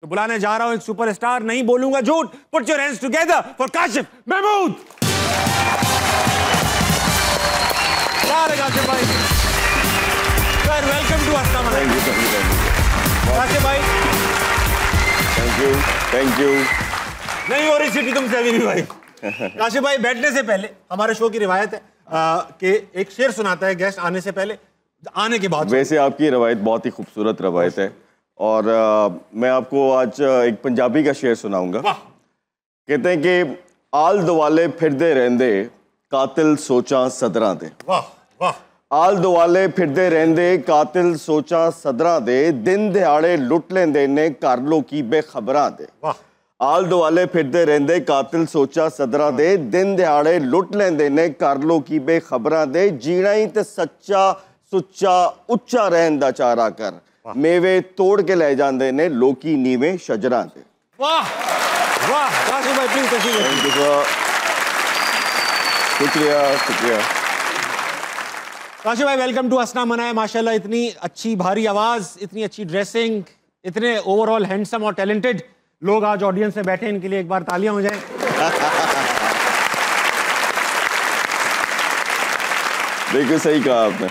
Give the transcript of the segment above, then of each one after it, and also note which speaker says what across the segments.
Speaker 1: तो बुलाने जा रहा हूं एक सुपरस्टार, नहीं बोलूंगा झूठ। Put your hands together for Kashif Mahmood. Kashif भाई, सर वेलकम टू अस्ना मनाई। काशिफ भाई
Speaker 2: थैंक यू।
Speaker 1: नहीं हो रही सीटी तुमसे अभी भी भाई। काशिफ भाई, बैठने से पहले हमारे शो की रिवायत है कि एक शेर सुनाता है गेस्ट आने से पहले, आने के बाद।
Speaker 2: वैसे आपकी रवायत बहुत ही खूबसूरत रवायत है और मैं आपको आज एक पंजाबी का शेर सुनाऊंगा। कहते हैं कि आल दुआले फिरदे रहंदे कातिल सोचा सदरां दे।
Speaker 1: वाह वाह।
Speaker 2: आल दुआले फिरदे रहंदे कातिल सोचा सदरां दे, दिन दिहाड़े लुट लेंदे ने कर लोकी बेखबरां दे।
Speaker 1: वाह।
Speaker 2: आल दुआले फिरदे रहंदे कातिल सोचा सदरां दे, दिन दिहाड़े लुट लेंदे ने कर लोकी बेखबरां दे। जीना ही ते सच्चा सुच्चा उच्चा रहन दा चारा कर, मेवे तोड़ के ले जाते ने लोकी नीवे शजरा दे।
Speaker 1: वाह वाह। काशिफ भाई प्लीज तशरीफ।
Speaker 2: शुक्रिया शुक्रिया।
Speaker 1: काशिफ भाई वेलकम टू अस्ना मनाए। माशाल्लाह इतनी अच्छी भारी आवाज, इतनी अच्छी ड्रेसिंग, इतने ओवरऑल हैंडसम और टैलेंटेड लोग आज ऑडियंस में बैठे, इनके लिए एक बार तालियां हो जाएं।
Speaker 2: बिल्कुल सही कहा आपने।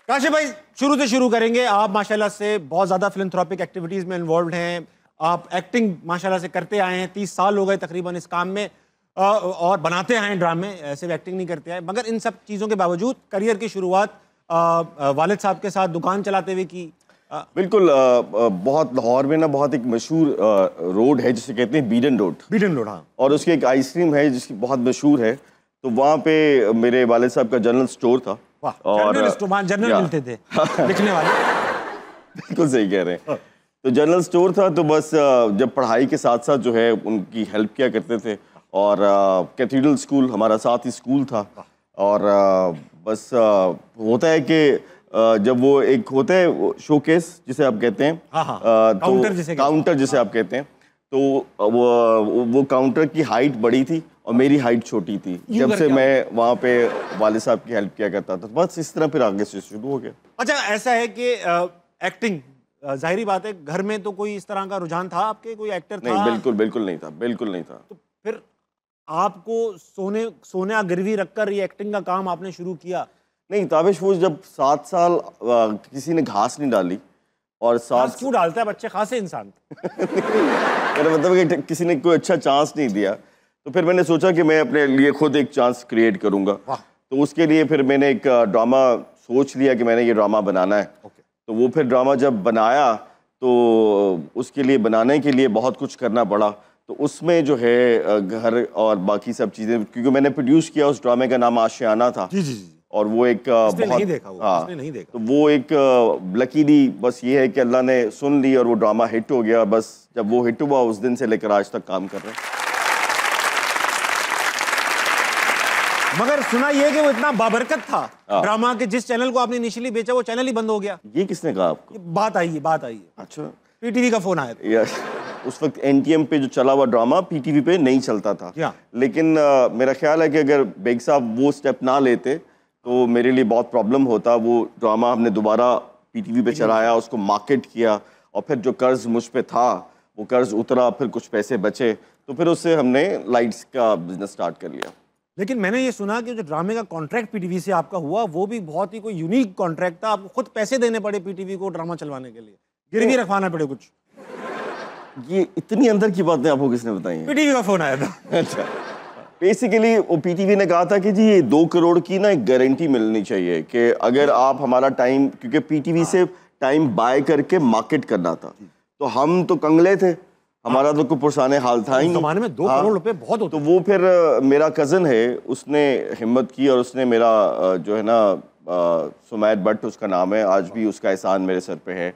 Speaker 1: काशिफ भाई शुरू से शुरू करेंगे। आप माशाल्लाह से बहुत ज़्यादा फिलैंथ्रोपिक एक्टिविटीज़ में इन्वॉल्व हैं। आप एक्टिंग माशाल्लाह से करते आए हैं, 30 साल हो गए तकरीबन इस काम में, और बनाते आए हैं ड्रामे, ऐसे भी एक्टिंग नहीं करते आए। मगर इन सब चीज़ों के बावजूद करियर की शुरुआत वालिद साहब के साथ दुकान चलाते हुए की।
Speaker 2: बिल्कुल। बहुत लाहौर में ना बहुत एक मशहूर रोड है जिसे कहते हैं बीडन रोड।
Speaker 1: बीडन रोड, हाँ।
Speaker 2: और उसकी एक आइसक्रीम है जिसकी बहुत मशहूर है। तो वहाँ पे मेरे वालिद साहब का जनरल स्टोर था।
Speaker 1: और जनरल मिलते थे लिखने वाले।
Speaker 2: बिल्कुल सही कह रहे हैं। तो जनरल स्टोर था, तो बस जब पढ़ाई के साथ साथ जो है उनकी हेल्प किया करते थे। और कैथीड्रल स्कूल हमारा साथ ही स्कूल था। और बस होता है कि जब वो एक होता है शोकेस जिसे आप कहते हैं, काउंटर जिसे आप कहते हैं, तो वो काउंटर की हाइट बड़ी थी और मेरी हाइट छोटी थी। जब से मैं वहाँ पे वालिद साहब की हेल्प किया करता था, बस इस तरह फिर आगे से शुरू हो गया।
Speaker 1: अच्छा, ऐसा है कि एक्टिंग, जाहिरी बात है घर में तो कोई इस तरह का रुझान था आपके, कोई एक्टर था?
Speaker 2: नहीं, बिल्कुल नहीं था, बिल्कुल नहीं था।
Speaker 1: तो फिर आपको सोने गिरवी रखकर ये एक्टिंग का काम आपने शुरू किया?
Speaker 2: नहीं ताबिश, वो जब 7 साल किसी ने घास नहीं डाली और
Speaker 1: घास क्यों डालता है, बच्चे खासे इंसान।
Speaker 2: मेरा मतलब कि किसी ने कोई अच्छा चांस नहीं दिया, तो फिर मैंने सोचा कि मैं अपने लिए खुद एक चांस क्रिएट करूंगा। तो उसके लिए फिर मैंने एक ड्रामा सोच लिया कि मैंने ये ड्रामा बनाना है। तो वो फिर ड्रामा जब बनाया तो उसके लिए बनाने के लिए बहुत कुछ करना पड़ा। तो उसमें जो है घर और बाकी सब चीज़ें, क्योंकि मैंने प्रोड्यूस किया, उस ड्रामे का नाम आशियाना था।
Speaker 1: जी।
Speaker 2: और वो एक बहुत
Speaker 1: नहीं देखा वो,
Speaker 2: हाँ,
Speaker 1: नहीं देखा।
Speaker 2: तो वो एक लकीली बस ये है कि अल्लाह ने सुन ली और वो ड्रामा हिट हो गया। बस जब वो हिट हुआ उस दिन से लेकर आज तक काम कर रहे हैं।
Speaker 1: मगर सुना ये कि वो इतना बाबरकत था ड्रामा के, जिस चैनल को आपने इनिशियली बेचा वो चैनल ही बंद हो गया।
Speaker 2: ये किसने कहा आपको?
Speaker 1: बात आई है।
Speaker 2: अच्छा,
Speaker 1: पीटीवी का फोन आया था।
Speaker 2: उस वक्त एनटीएम पे जो चला हुआ ड्रामा पीटीवी पे नहीं चलता था। लेकिन मेरा ख्याल है कि अगर बेग साहब वो स्टेप ना लेते तो मेरे लिए बहुत प्रॉब्लम होता। वो ड्रामा हमने दोबारा पीटीवी पे चलाया, उसको मार्केट किया, और फिर जो कर्ज मुझ पे था वो कर्ज उतरा, फिर कुछ पैसे बचे, तो फिर उससे हमने लाइट्स का बिजनेस स्टार्ट कर लिया।
Speaker 1: लेकिन मैंने ये सुना कि जो ड्रामे का कॉन्ट्रैक्ट पीटीवी से आपका हुआ वो भी बहुत ही कोई यूनिक कॉन्ट्रैक्ट था। आपको खुद पैसे देने पड़े पीटीवी को ड्रामा चलवाने के लिए, गिरवी रखवाना पड़े कुछ।
Speaker 2: ये इतनी अंदर की बातें आपको किसने बताई?
Speaker 1: पीटीवी का फोन आया था।
Speaker 2: अच्छा, बेसिकली वो पीटीवी ने कहा था कि जी ये 2 करोड़ की ना एक गारंटी मिलनी चाहिए कि अगर आप हमारा टाइम, क्योंकि पीटीवी से टाइम बाय करके मार्केट करना था, तो हम तो कंगले थे, हमारा तो कोई पुरसाने हाल था ही।
Speaker 1: ज़माने में 2 करोड़ रुपए बहुत होते।
Speaker 2: तो वो फिर मेरा कज़न है, उसने हिम्मत की और उसने मेरा जो है ना सुमैद भट्ट उसका नाम है, आज भी उसका एहसान मेरे सर पे है।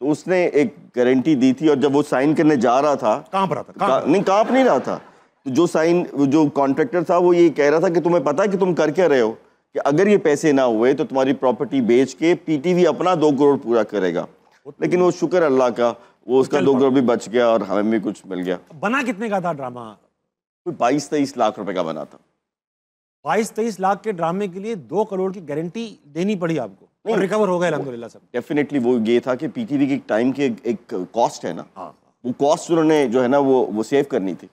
Speaker 2: तो उसने एक गारंटी दी थी और जब वो साइन करने जा रहा था,
Speaker 1: कांप रहा था?
Speaker 2: नहीं, कांप नहीं रहा था। तो जो कॉन्ट्रैक्टर था वो ये कह रहा था कि तुम्हें पता है कि तुम कर क्या रहे हो, कि अगर ये पैसे ना हुए तो तुम्हारी प्रॉपर्टी बेच के पीटीवी अपना 2 करोड़ पूरा करेगा। लेकिन वो शुक्र अल्लाह का, वो उसका 2 करोड़ भी बच गया और हमें भी कुछ मिल गया।
Speaker 1: बना कितने का था ड्रामा?
Speaker 2: कोई 22-23 लाख रुपए का बना था।
Speaker 1: 22-23 लाख के ड्रामे के लिए 2 करोड़ की गारंटी देनी पड़ी आपको? और रिकवर हो गए अल्हम्दुलिल्लाह सब?
Speaker 2: डेफिनेटली वो ये था कि पीटीवी के टाइम की एक कॉस्ट है ना, वो कॉस्ट उन्होंने जो है ना वो सेव करनी थी।